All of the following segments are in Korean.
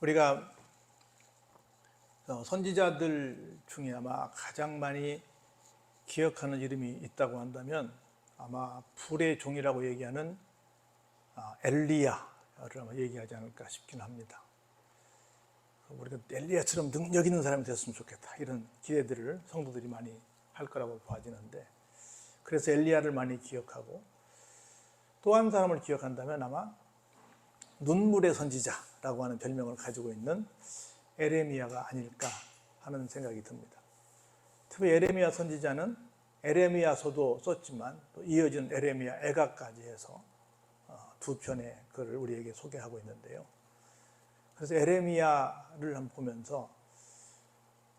우리가 선지자들 중에 아마 가장 많이 기억하는 이름이 있다고 한다면 아마 불의 종이라고 얘기하는 엘리야를 아마 얘기하지 않을까 싶긴 합니다. 우리가 엘리야처럼 능력 있는 사람이 됐으면 좋겠다, 이런 기대들을 성도들이 많이 할 거라고 봐지는데, 그래서 엘리야를 많이 기억하고, 또 한 사람을 기억한다면 아마 눈물의 선지자라고 하는 별명을 가지고 있는 에레미야가 아닐까 하는 생각이 듭니다. 특히 에레미야 선지자는 에레미야서도 썼지만 또 이어진 에레미야 애가까지 해서 두 편의 글을 우리에게 소개하고 있는데요. 그래서 에레미야를 한번 보면서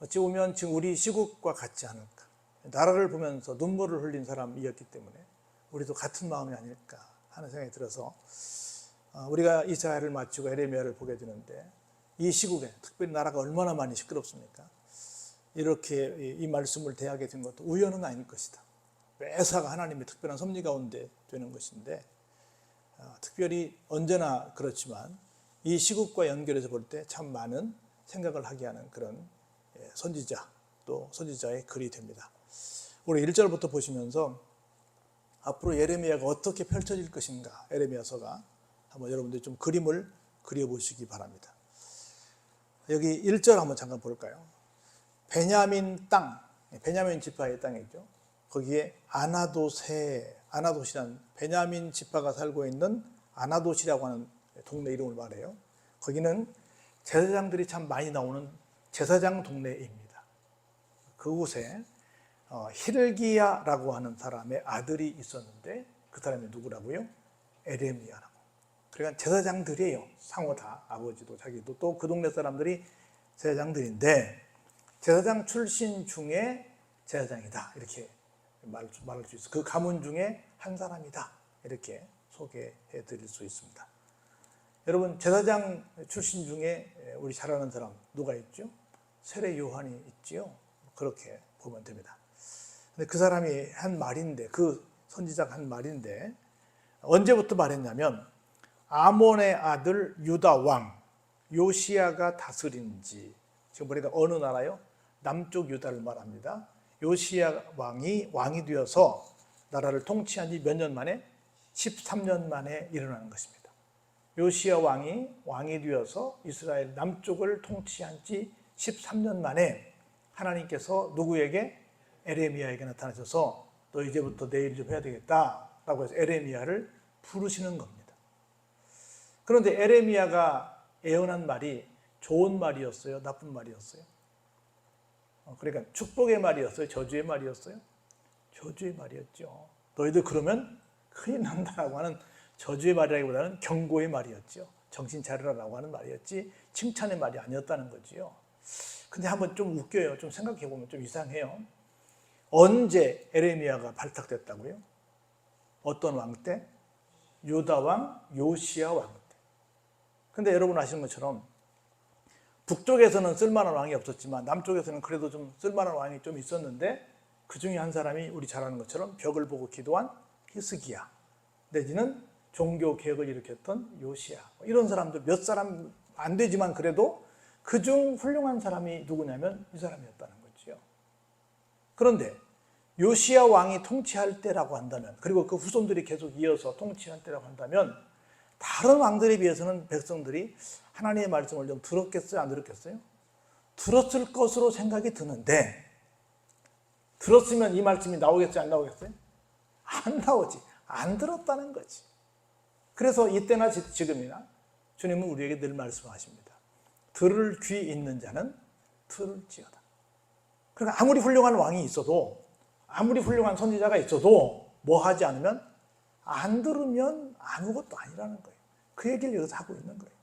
어찌 보면 지금 우리 시국과 같지 않을까, 나라를 보면서 눈물을 흘린 사람이었기 때문에 우리도 같은 마음이 아닐까 하는 생각이 들어서 우리가 이사야를 마치고 에레미야를 보게 되는데, 이 시국에 특별히 나라가 얼마나 많이 시끄럽습니까? 이렇게 이 말씀을 대하게 된 것도 우연은 아닐 것이다. 매사가 하나님의 특별한 섭리 가운데 되는 것인데, 특별히 언제나 그렇지만 이 시국과 연결해서 볼 때 참 많은 생각을 하게 하는 그런 선지자, 또 선지자의 글이 됩니다. 우리 1절부터 보시면서 앞으로 에레미야가 어떻게 펼쳐질 것인가, 에레미야서가 한번 여러분들이 좀 그림을 그려보시기 바랍니다. 여기 1절 한번 잠깐 볼까요? 베냐민 땅, 베냐민 지파의 땅이죠. 거기에 아나돗이라는 베냐민 지파가 살고 있는 아나돗이라고 하는 동네 이름을 말해요. 거기는 제사장들이 참 많이 나오는 제사장 동네입니다. 그곳에 히르기야라고 하는 사람의 아들이 있었는데, 그 사람이 누구라고요? 에레미야라고. 그러니까 제사장들이에요. 상호 다, 아버지도 자기도. 또 그 동네 사람들이 제사장들인데, 제사장 출신 중에 제사장이다, 이렇게 말할 수 있어요. 그 가문 중에 한 사람이다, 이렇게 소개해 드릴 수 있습니다. 여러분, 제사장 출신 중에 우리 잘 아는 사람 누가 있죠? 세례 요한이 있지요. 그렇게 보면 됩니다. 근데 그 사람이 한 말인데, 그 선지자가 한 말인데, 언제부터 말했냐면 아몬의 아들 유다 왕 요시야가 다스린 지, 지금 보니까 어느 나라요? 남쪽 유다를 말합니다. 요시야 왕이 되어서 나라를 통치한 지 몇 년 만에? 13년 만에 일어나는 것입니다. 요시야 왕이 되어서 이스라엘 남쪽을 통치한 지 13년 만에 하나님께서 누구에게? 에레미야에게 나타나셔서 너 이제부터 내 일 좀 해야 되겠다라고 해서 에레미야를 부르시는 겁니다. 그런데 에레미야가 예언한 말이 좋은 말이었어요? 나쁜 말이었어요? 그러니까 축복의 말이었어요? 저주의 말이었어요? 저주의 말이었죠. 너희들 그러면 큰일 난다라고 하는 저주의 말이라기보다는 경고의 말이었죠. 정신 차리라라고 하는 말이었지 칭찬의 말이 아니었다는 거지요. 근데 한번 좀 웃겨요. 좀 생각해 보면 좀 이상해요. 언제 에레미야가 발탁됐다고요? 어떤 왕 때? 유다 왕 요시야 왕 때. 근데 여러분 아시는 것처럼 북쪽에서는 쓸만한 왕이 없었지만 남쪽에서는 그래도 좀 쓸만한 왕이 좀 있었는데, 그 중에 한 사람이 우리 잘 아는 것처럼 벽을 보고 기도한 히스기야, 내지는 종교 개혁을 일으켰던 요시야, 이런 사람들 몇 사람 안 되지만 그래도 그중 훌륭한 사람이 누구냐면 이 사람이었다는 거죠. 그런데 요시야 왕이 통치할 때라고 한다면, 그리고 그 후손들이 계속 이어서 통치할 때라고 한다면, 다른 왕들에 비해서는 백성들이 하나님의 말씀을 좀 들었겠어요? 안 들었겠어요? 들었을 것으로 생각이 드는데, 들었으면 이 말씀이 나오겠어요? 안 나오겠어요? 안 나오지. 안 들었다는 거지. 그래서 이때나 지금이나 주님은 우리에게 늘 말씀하십니다. 들을 귀 있는 자는 들을지어다. 그러니까 아무리 훌륭한 왕이 있어도, 아무리 훌륭한 선지자가 있어도 뭐 하지 않으면, 안 들으면 아무것도 아니라는 거예요. 그 얘기를 여기서 하고 있는 거예요.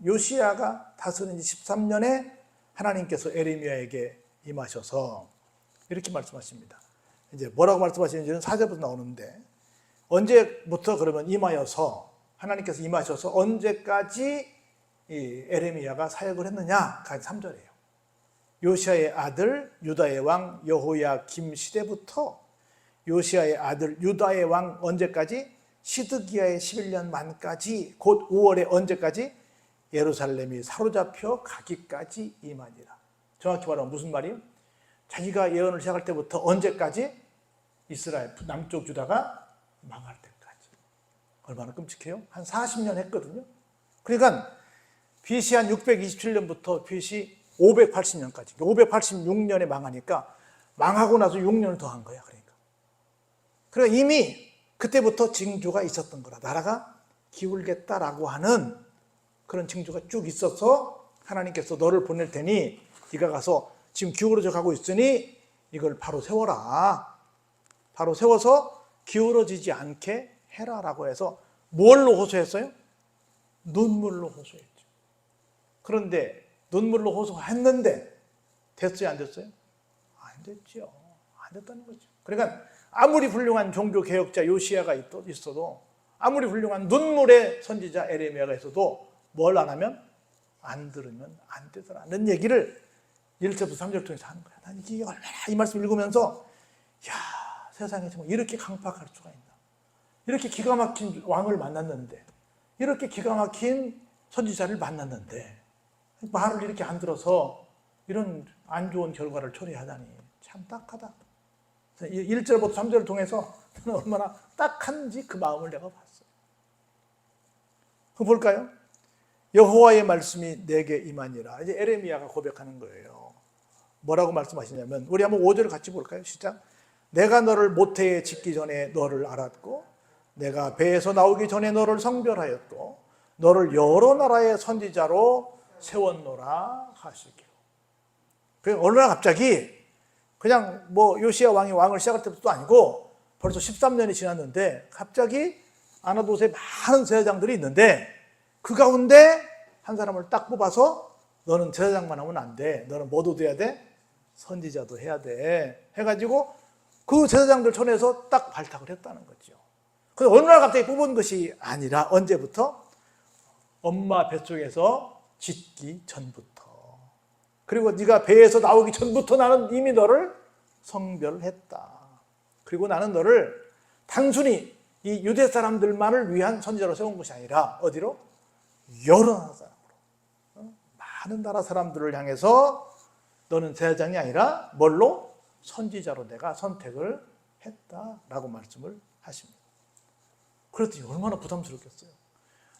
요시야가 다스린 지 13년에 하나님께서 에레미야에게 임하셔서 이렇게 말씀하십니다. 이제 뭐라고 말씀하시는지는 4절부터 나오는데, 언제부터 그러면 임하여서, 하나님께서 임하셔서 언제까지 이 에레미야가 사역을 했느냐? 3절이에요. 요시야의 아들 유다의 왕 여호야김 시대부터 요시야의 아들 유다의 왕 언제까지? 시드기야의 11년 만까지, 곧 5월에 언제까지? 예루살렘이 사로잡혀 가기까지 임하니라. 정확히 말하면 무슨 말이에요? 자기가 예언을 시작할 때부터 언제까지? 이스라엘 남쪽 유다가 망할 때까지. 얼마나 끔찍해요? 한 40년 했거든요. 그러니까 BC 한 627년부터 BC 580년까지 586년에 망하니까 망하고 나서 6년을 더 한 거야. 그러니까 이미 그때부터 징조가 있었던 거라. 나라가 기울겠다라고 하는 그런 징조가 쭉 있어서 하나님께서 너를 보낼 테니 네가 가서 지금 기울어져 가고 있으니 이걸 바로 세워라. 바로 세워서 기울어지지 않게 해라라고 해서 뭘로 호소했어요? 눈물로 호소했죠. 그런데 눈물로 호소했는데 됐어요? 안 됐어요? 안 됐죠. 안 됐다는 거죠. 그러니까 아무리 훌륭한 종교개혁자 요시야가 있어도 아무리 훌륭한 눈물의 선지자 에레미야가 있어도 뭘 안 하면? 안 들으면 안 되더라는 얘기를 1절부터 3절 통해서 하는 거야. 난 이게 얼마나 이 말씀 읽으면서 야, 세상에 정말 이렇게 강팍할 수가 있나. 이렇게 기가 막힌 왕을 만났는데 이렇게 기가 막힌 선지자를 만났는데 말을 이렇게 안 들어서 이런 안 좋은 결과를 초래하다니 참 딱하다. 1절부터 3절을 통해서 저는 얼마나 딱한지 그 마음을 내가 봤어요. 그거 볼까요? 여호와의 말씀이 내게 임하니라. 이제 에레미야가 고백하는 거예요. 뭐라고 말씀하시냐면 우리 한번 5절을 같이 볼까요? 시작. 내가 너를 모태에 짓기 전에 너를 알았고 내가 배에서 나오기 전에 너를 성별하였고 너를 여러 나라의 선지자로 세웠노라 하시기로. 어느 날 갑자기 그냥 뭐 요시야 왕이 왕을 시작할 때부터 아니고 벌써 13년이 지났는데 갑자기 아나돗에 많은 제사장들이 있는데 그 가운데 한 사람을 딱 뽑아서 너는 제사장만 하면 안 돼. 너는 뭐도 돼야 돼? 선지자도 해야 돼. 해가지고 그 제사장들 손에서 딱 발탁을 했다는 거죠. 그래서 어느 날 갑자기 뽑은 것이 아니라 언제부터? 엄마 뱃속에서 짓기 전부터. 그리고 네가 배에서 나오기 전부터 나는 이미 너를 성별했다. 그리고 나는 너를 단순히 이 유대 사람들만을 위한 선지자로 세운 것이 아니라 어디로? 여러 나라 사람으로. 많은 나라 사람들을 향해서 너는 제사장이 아니라 뭘로? 선지자로 내가 선택을 했다라고 말씀을 하십니다. 그랬더니 얼마나 부담스럽겠어요.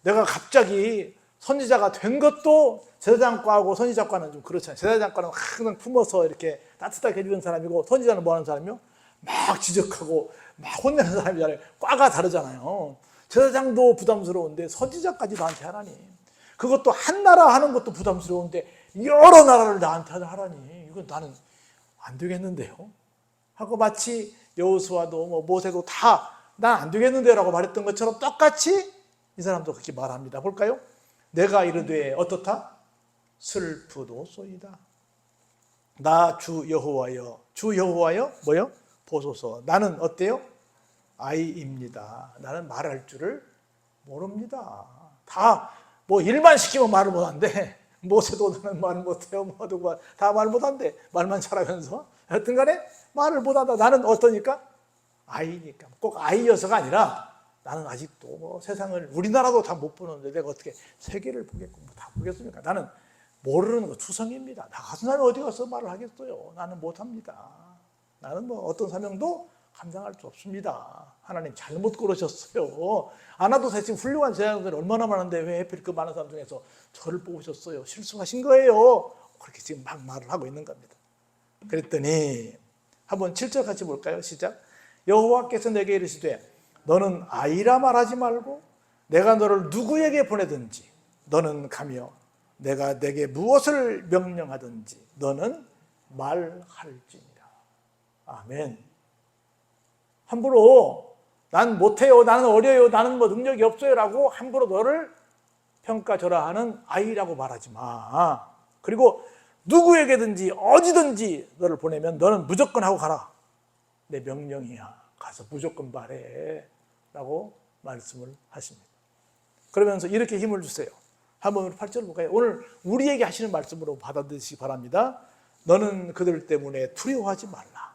내가 갑자기 선지자가 된 것도 제사장과하고 선지자과는 좀 그렇잖아요. 제사장과는 항상 품어서 이렇게 따뜻하게 해주는 사람이고 선지자는 뭐 하는 사람이요? 막 지적하고 막 혼내는 사람이잖아요. 과가 다르잖아요. 제사장도 부담스러운데 선지자까지 나한테 하라니. 그것도 한 나라 하는 것도 부담스러운데 여러 나라를 나한테 하라니. 이건 나는 안 되겠는데요. 하고 마치 여호수아도 뭐 모세도 다 난 안 되겠는데라고 말했던 것처럼 똑같이 이 사람도 그렇게 말합니다. 볼까요? 내가 이르되 어떻다? 슬프도소이다. 나 주 여호와여. 주 여호와여 뭐요? 보소서. 나는 어때요? 아이입니다. 나는 말할 줄을 모릅니다. 다 뭐 일만 시키면 말을 못한대. 모세도 나는 말 못해요. 모두가 다 말 못한대. 말만 잘하면서. 하여튼 간에 말을 못한다. 나는 어떠니까? 아이니까. 꼭 아이여서가 아니라 나는 아직도 뭐 세상을 우리나라도 다 못 보는데 내가 어떻게 세계를 보겠고 뭐 다 보겠습니까? 나는 모르는 거 투성입니다. 나 같은 사람이 어디 가서 말을 하겠어요? 나는 못합니다. 나는 뭐 어떤 사명도 감당할 수 없습니다. 하나님 잘못 고르셨어요. 아나돗에 지금 훌륭한 제자들이 얼마나 많은데 왜 하필 그 많은 사람 중에서 저를 뽑으셨어요? 실수하신 거예요. 그렇게 지금 막 말을 하고 있는 겁니다. 그랬더니 한번 7절 같이 볼까요? 시작. 여호와께서 내게 이르시되 너는 아이라 말하지 말고 내가 너를 누구에게 보내든지 너는 가며 내가 내게 무엇을 명령하든지 너는 말할지니라. 아멘. 함부로 난 못해요, 나는 어려요, 나는 뭐 능력이 없어요 라고 함부로 너를 평가절하하는 아이라고 말하지 마. 그리고 누구에게든지 어디든지 너를 보내면 너는 무조건 하고 가라. 내 명령이야. 가서 무조건 말해 라고 말씀을 하십니다. 그러면서 이렇게 힘을 주세요. 한번 8절 볼까요? 오늘 우리에게 하시는 말씀으로 받아들이시기 바랍니다. 너는 그들 때문에 두려워하지 말라.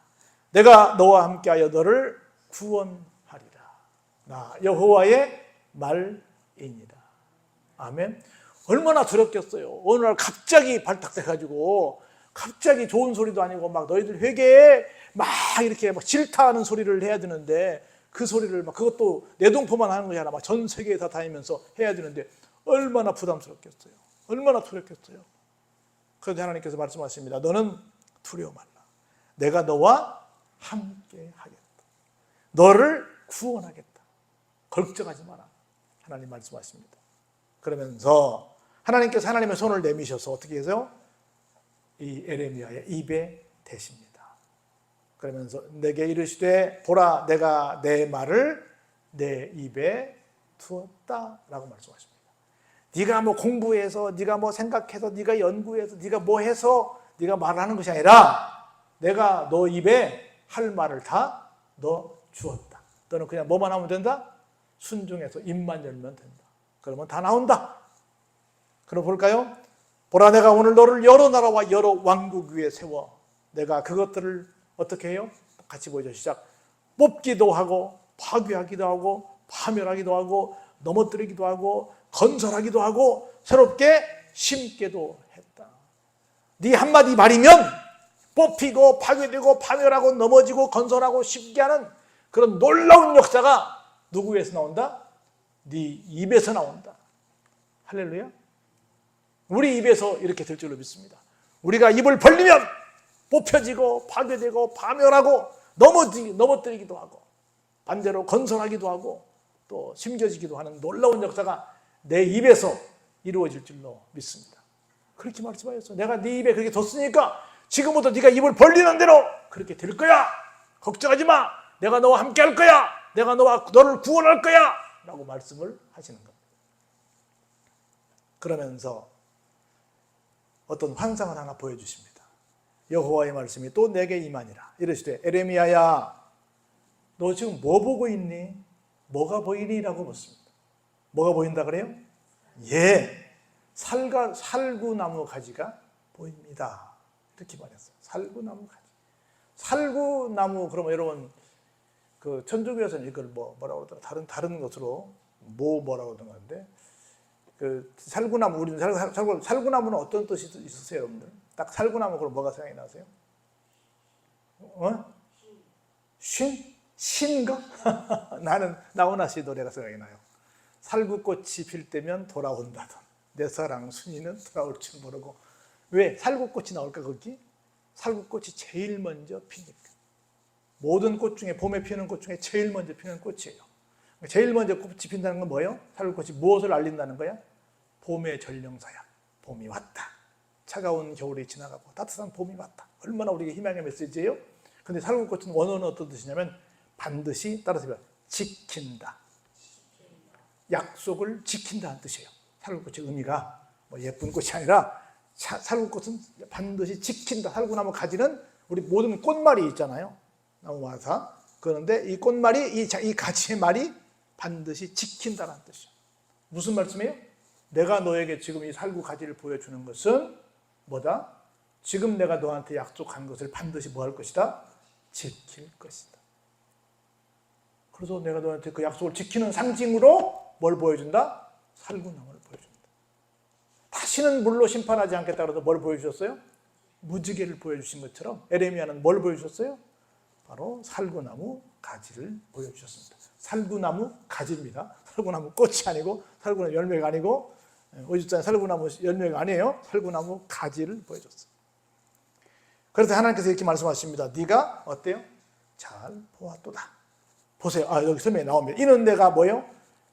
내가 너와 함께하여 너를 구원하리라. 나 여호와의 말이니라. 아멘. 얼마나 두렵겠어요. 어느 날 갑자기 발탁돼가지고 갑자기 좋은 소리도 아니고 막 너희들 회개해 막 이렇게 막 질타하는 소리를 해야 되는데 그 소리를 막 그것도 내동포만 하는 것이 아니라 막 전 세계에 다 다니면서 해야 되는데 얼마나 부담스럽겠어요. 얼마나 두렵겠어요. 그런데 하나님께서 말씀하십니다. 너는 두려워 말라. 내가 너와 함께 하겠다. 너를 구원하겠다. 걱정하지 마라. 하나님 말씀하십니다. 그러면서 하나님께서 하나님의 손을 내미셔서 어떻게 해서요? 이 에레미야의 입에 대십니다. 그러면서 내게 이르시되 보라 내가 내 말을 내 입에 두었다라고 말씀하십니다. 네가 뭐 공부해서 네가 뭐 생각해서 네가 연구해서 네가 뭐 해서 네가 말하는 것이 아니라 내가 너 입에 할 말을 다 너 주었다. 너는 그냥 뭐만 하면 된다? 순종해서 입만 열면 된다. 그러면 다 나온다. 그럼 볼까요? 보라 내가 오늘 너를 여러 나라와 여러 왕국 위에 세워 내가 그것들을 어떻게 해요? 같이 보죠. 시작. 뽑기도 하고 파괴하기도 하고 파멸하기도 하고 넘어뜨리기도 하고 건설하기도 하고 새롭게 심게도 했다. 네 한마디 말이면 뽑히고 파괴되고 파멸하고 넘어지고 건설하고 심게 하는 그런 놀라운 역사가 누구에서 나온다? 네 입에서 나온다. 할렐루야. 우리 입에서 이렇게 될 줄로 믿습니다. 우리가 입을 벌리면 뽑혀지고 파괴되고 파멸하고 넘어뜨리기도 하고 반대로 건설하기도 하고 또 심겨지기도 하는 놀라운 역사가 내 입에서 이루어질 줄로 믿습니다. 그렇게 말씀하셨어. 내가 네 입에 그렇게 뒀으니까 지금부터 네가 입을 벌리는 대로 그렇게 될 거야. 걱정하지 마. 내가 너와 함께 할 거야. 내가 너를 구원할 거야. 라고 말씀을 하시는 겁니다. 그러면서 어떤 환상을 하나 보여주십니다. 여호와의 말씀이 또 내게 임하니라. 이르시되 에레미야야 너 지금 뭐 보고 있니? 뭐가 보이니? 라고 묻습니다. 뭐가 보인다 그래요? 예, 살구나무 가지가 보입니다. 이렇게 말했어요. 살구나무 가지. 살구나무 그러면 여러분 그 천주교에서는 이걸 뭐라고 그러더라? 다른 것으로 뭐라고 하던 건데 그 살구나무 우리는 살구나무는 어떤 뜻이 있으세요, 여러분들? 딱 살구나무 그럼 뭐가 생각이 나세요? 신가? 나는 나훈아 씨 노래가 생각이 나요. 살구꽃이 필 때면 돌아온다던 내 사랑 순이는 돌아올 줄 모르고. 왜 살구꽃이 나올까 거기? 살구꽃이 제일 먼저 피니까. 모든 꽃 중에 봄에 피는 꽃 중에 제일 먼저 피는 꽃이에요. 제일 먼저 꽃이 핀다는 건 뭐예요? 살구꽃이 무엇을 알린다는 거야? 봄의 전령사야. 봄이 왔다. 차가운 겨울이 지나가고 따뜻한 봄이 왔다. 얼마나 우리에게 희망의 메시지예요? 근데 살구꽃은 원어는 어떤 뜻이냐면 반드시 따라서 지킨다. 약속을 지킨다는 뜻이에요. 살구꽃의 의미가 뭐 예쁜 꽃이 아니라 살구꽃은 반드시 지킨다. 살구나무 가지는 우리 모든 꽃말이 있잖아요. 나무마사. 그런데 이 꽃말이 이 가지의 말이 반드시 지킨다는 뜻이에요. 무슨 말씀이에요? 내가 너에게 지금 이 살구 가지를 보여주는 것은 뭐다? 지금 내가 너한테 약속한 것을 반드시 뭐 할 것이다? 지킬 것이다. 그래서 내가 너한테 그 약속을 지키는 상징으로 뭘 보여준다? 살구나무를 보여준다. 다시는 물로 심판하지 않겠다 그래서 뭘 보여주셨어요? 무지개를 보여주신 것처럼 에레미야는 뭘 보여주셨어요? 바로 살구나무 가지를 보여주셨습니다. 살구나무 가지입니다. 살구나무 꽃이 아니고 살구나무 열매가 아니고 오죽자는 살구나무 열매가 아니에요. 살구나무 가지를 보여줬어요. 그래서 하나님께서 이렇게 말씀하십니다. 네가 어때요? 잘 보았도다. 보세요. 여기 설명이 나옵니다. 이는 내가 뭐요?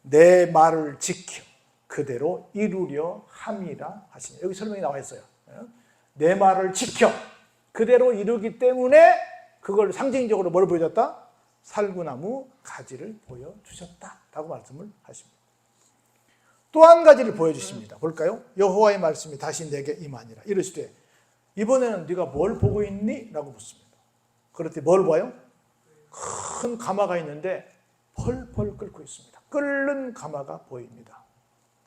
내 말을 지켜 그대로 이루려 함이라 하시니. 여기 설명이 나와 있어요. 내 말을 지켜 그대로 이루기 때문에 그걸 상징적으로 뭘 보여줬다? 살구나무 가지를 보여주셨다 라고 말씀을 하십니다. 또 한 가지를 보여주십니다. 볼까요? 여호와의 말씀이 다시 내게 임하니라. 이르시되 이번에는 네가 뭘 보고 있니? 라고 묻습니다. 그랬더니 뭘 봐요? 큰 가마가 있는데 펄펄 끓고 있습니다. 끓는 가마가 보입니다.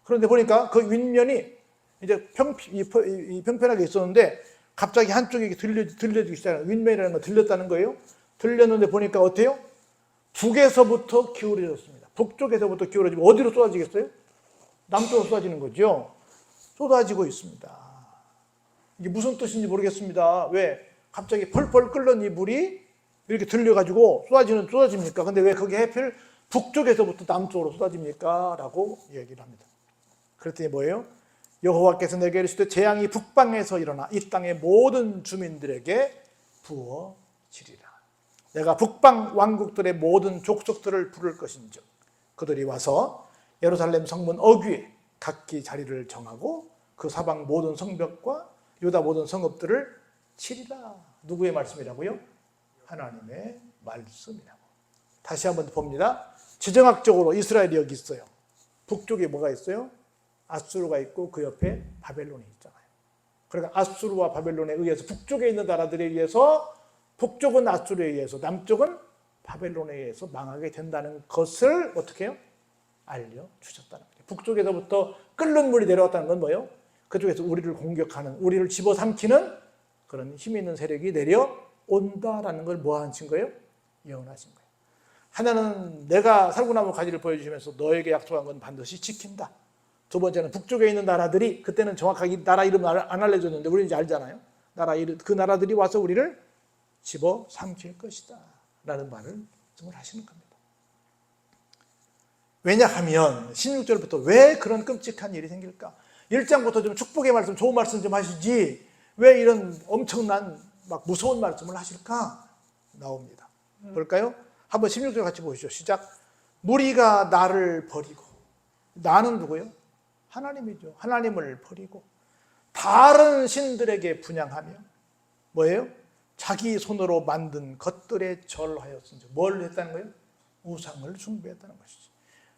그런데 보니까 그 윗면이 이제 평평하게 있었는데 갑자기 한쪽에 들려지기 시작해요. 윗면이라는 거 들렸다는 거예요. 들렸는데 보니까 어때요? 북에서부터 기울어졌습니다. 북쪽에서부터 기울어지면 어디로 쏟아지겠어요? 남쪽으로 쏟아지는 거죠. 쏟아지고 있습니다. 이게 무슨 뜻인지 모르겠습니다. 왜 갑자기 펄펄 끓는 이 물이 이렇게 들려가지고 쏟아집니까? 근데 왜 그게 하필 북쪽에서부터 남쪽으로 쏟아집니까? 라고 얘기를 합니다. 그랬더니 뭐예요? 여호와께서 내게 이르시되 재앙이 북방에서 일어나 이 땅의 모든 주민들에게 부어지리라. 내가 북방 왕국들의 모든 족속들을 부를 것인즉 그들이 와서 예루살렘 성문 어귀에 각기 자리를 정하고 그 사방 모든 성벽과 유다 모든 성읍들을 치리라. 누구의 말씀이라고요? 하나님의 말씀이라고. 다시 한번 봅니다. 지정학적으로 이스라엘이 여기 있어요. 북쪽에 뭐가 있어요? 아수르가 있고 그 옆에 바벨론이 있잖아요. 그러니까 아수르와 바벨론에 의해서 북쪽에 있는 나라들에 의해서 북쪽은 아수르에 의해서 남쪽은 바벨론에 의해서 망하게 된다는 것을 어떻게 해요? 알려주셨다는 거예요. 북쪽에서부터 끓는 물이 내려왔다는 건 뭐예요? 그쪽에서 우리를 공격하는, 우리를 집어삼키는 그런 힘 있는 세력이 내려온다라는 걸 뭐 하신 거예요? 예언하신 거예요. 하나는 내가 살구나무 가지를 보여주시면서 너에게 약속한 건 반드시 지킨다. 두 번째는 북쪽에 있는 나라들이, 그때는 정확하게 나라 이름을 안 알려줬는데 우리는 이제 알잖아요. 그 나라들이 와서 우리를 집어삼킬 것이다 라는 말을 하시는 겁니다. 왜냐하면 16절부터 왜 그런 끔찍한 일이 생길까? 1장부터 좀 축복의 말씀, 좋은 말씀 좀 하시지 왜 이런 엄청난 막 무서운 말씀을 하실까? 나옵니다. 볼까요? 한번 16절 같이 보시죠. 시작. 무리가 나를 버리고, 나는 누구요? 하나님이죠. 하나님을 버리고 다른 신들에게 분향하며 뭐예요? 자기 손으로 만든 것들에 절하였은지. 뭘 했다는 거예요? 우상을 숭배했다는 것이죠.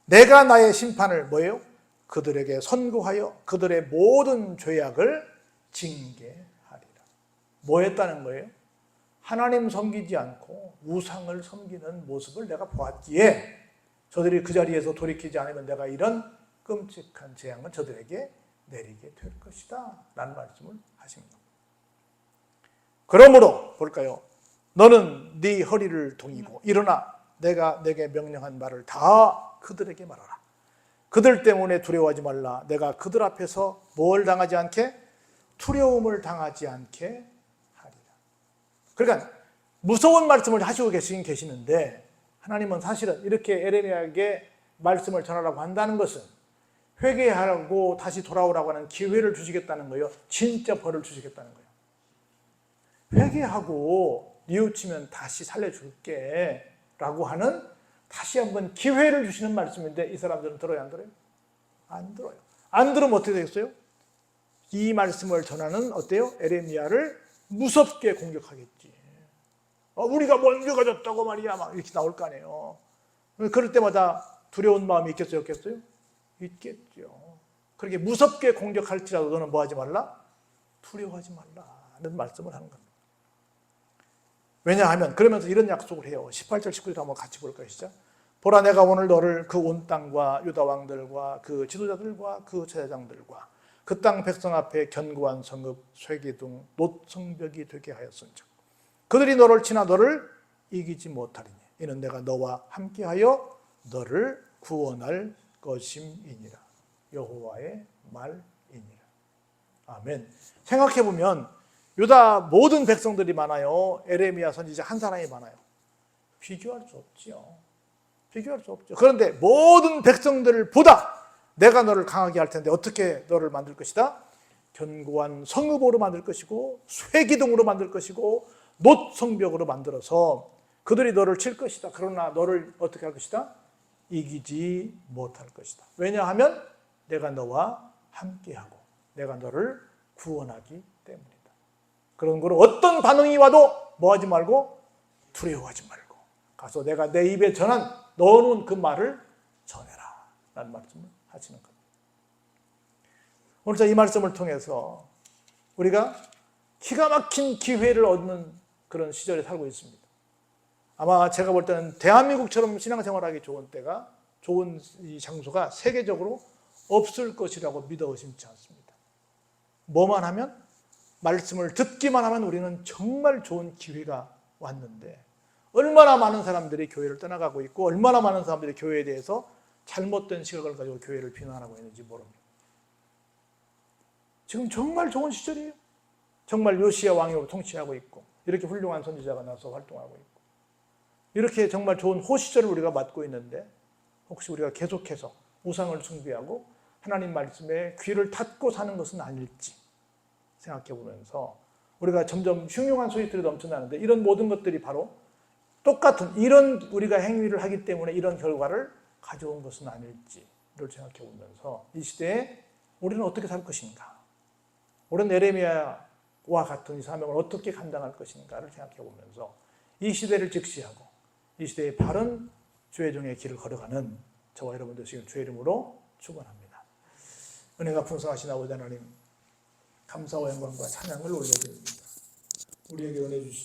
내가 나의 심판을 뭐예요? 그들에게 선고하여 그들의 모든 죄악을 징계하리라. 뭐 했다는 거예요? 하나님 섬기지 않고 우상을 섬기는 모습을 내가 보았기에 저들이 그 자리에서 돌이키지 않으면 내가 이런 끔찍한 재앙을 저들에게 내리게 될 것이다 라는 말씀을 하시는 겁니다. 그러므로 볼까요? 너는 네 허리를 동이고 일어나 내가 내게 명령한 말을 다 그들에게 말하라. 그들 때문에 두려워하지 말라. 내가 그들 앞에서 뭘 당하지 않게? 두려움을 당하지 않게 하리라. 그러니까 무서운 말씀을 하시고 계시는데 하나님은 사실은 이렇게 에레미야에게 말씀을 전하라고 한다는 것은 회개하라고 다시 돌아오라고 하는 기회를 주시겠다는 거예요. 진짜 벌을 주시겠다는 거예요. 회개하고 뉘우치면 다시 살려줄게 라고 하는 다시 한번 기회를 주시는 말씀인데 이 사람들은 들어요, 안 들어요? 안 들어요. 안 들으면 어떻게 되겠어요? 이 말씀을 전하는 어때요? 에레미야를 무섭게 공격하겠지. 우리가 먼저 가졌다고 말이야 막 이렇게 나올 거 아니에요. 그럴 때마다 두려운 마음이 있겠어요, 없겠어요? 있겠죠. 그렇게 무섭게 공격할지라도 너는 뭐 하지 말라? 두려워하지 말라는 말씀을 하는 겁니다. 왜냐하면 그러면서 이런 약속을 해요. 18절 19절 한번 같이 볼까요? 시작. 보라 내가 오늘 너를 그 온 땅과 유다 왕들과 그 지도자들과 그 제사장들과 그 땅 백성 앞에 견고한 성읍 쇠기둥 놋 성벽이 되게 하였은즉 그들이 너를 치나 너를 이기지 못하리니 이는 내가 너와 함께하여 너를 구원할 것임이니라. 여호와의 말이니라. 아멘. 생각해보면 유다 모든 백성들이 많아요. 에레미야 선지자 한 사람이 많아요. 비교할 수 없죠. 비교할 수 없죠. 그런데 모든 백성들을 보다 내가 너를 강하게 할 텐데 어떻게 너를 만들 것이다? 견고한 성읍으로 만들 것이고 쇠기둥으로 만들 것이고 놋 성벽으로 만들어서 그들이 너를 칠 것이다. 그러나 너를 어떻게 할 것이다? 이기지 못할 것이다. 왜냐하면 내가 너와 함께하고 내가 너를 구원하기 때문이다. 그런 거로 어떤 반응이 와도 뭐하지 말고 두려워하지 말고 가서 내가 내 입에 전한 너는 그 말을 전해라 라는 말씀을 하시는 겁니다. 오늘 이 말씀을 통해서 우리가 기가 막힌 기회를 얻는 그런 시절에 살고 있습니다. 아마 제가 볼 때는 대한민국처럼 신앙생활하기 좋은 때가 좋은 이 장소가 세계적으로 없을 것이라고 믿어 의심치 않습니다. 뭐만 하면 말씀을 듣기만 하면 우리는 정말 좋은 기회가 왔는데 얼마나 많은 사람들이 교회를 떠나가고 있고 얼마나 많은 사람들이 교회에 대해서 잘못된 시각을 가지고 교회를 비난하고 있는지 모릅니다. 지금 정말 좋은 시절이에요. 정말 요시야 왕으로 통치하고 있고 이렇게 훌륭한 선지자가 나서 활동하고 있고 이렇게 정말 좋은 호시절을 우리가 맞고 있는데 혹시 우리가 계속해서 우상을 숭배하고 하나님 말씀에 귀를 닫고 사는 것은 아닐지 생각해 보면서 우리가 점점 흉흉한 소식들이 넘쳐나는데 이런 모든 것들이 바로 똑같은 이런 우리가 행위를 하기 때문에 이런 결과를 가져온 것은 아닐지를 생각해 보면서 이 시대에 우리는 어떻게 살 것인가, 우리는 에레미야와 같은 이 사명을 어떻게 감당할 것인가를 생각해 보면서 이 시대를 직시하고 이 시대의 바른 주의종의 길을 걸어가는 저와 여러분 되시길 주의 이름으로 축원합니다. 은혜가 풍성하신 아버지 하나님, 감사와 영광과 찬양을 올려드립니다. 우리에게 은혜 주시되